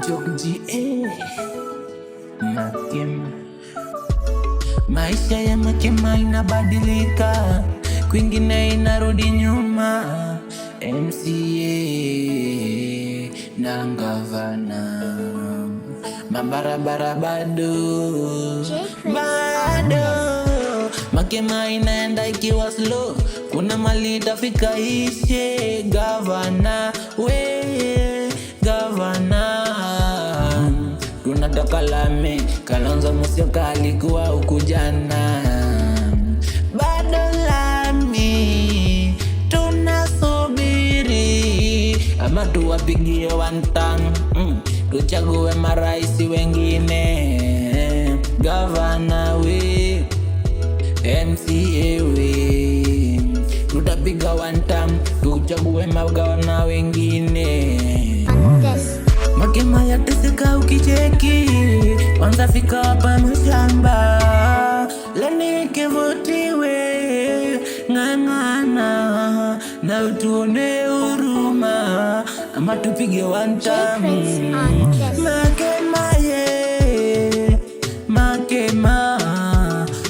Joji Makema. Maisha ya Makema inabadilika, kwingine inarudi nyuma. MCA na gavana, mabarabara bado Makema inaenda ikiwa slow, kuna mali itafika ishe. Gavana gavana, tunataka lami. Kalonzo Musyoka alikuwa huku jana, bado lami tunasubiri. Ama tuwapigie one time, tuchague maraisi wengine. Gavana we, MCA we, tutapiga one time, tuchague magavana wengine. Makema yateseka ukicheki, kwanza fika hapa mshamba. Leni kivutiwe, ng'ang'ana na utuone huruma, ama tupige one time. Makema ye, Makema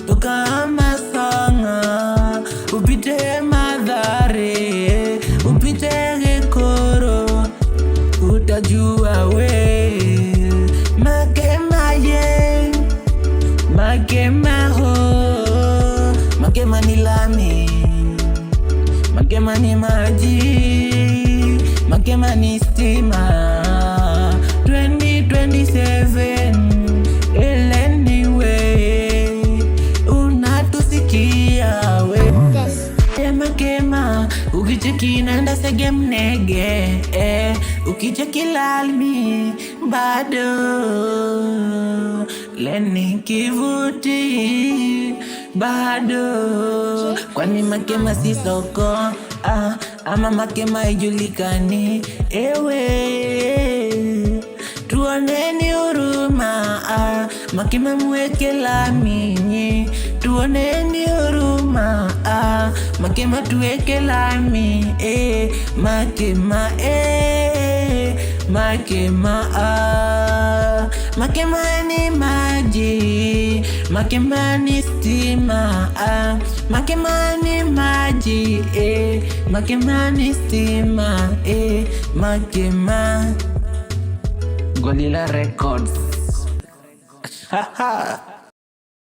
tukahama sanga, upite Mathare, upite Gikoro, utajua we. Makema ye, Makema ho. Makema ni lami, Makema ni maji, Makema ni stima. 2027 elendi we, unatusikia we. Makema ukicheki naenda sege mnege, ukicheki lalmi bado leni kivuti bado. Kwani Makema si soko, ama Makema ijulikani? Ewe tuoneni huruma, Makema mweke lami, tuoneni huruma, Makema tuweke lami. Makema Makema Makema ni maji, Makema ni stima, Makema ni maji, Makema ni stima, Makema. Gorilla Records.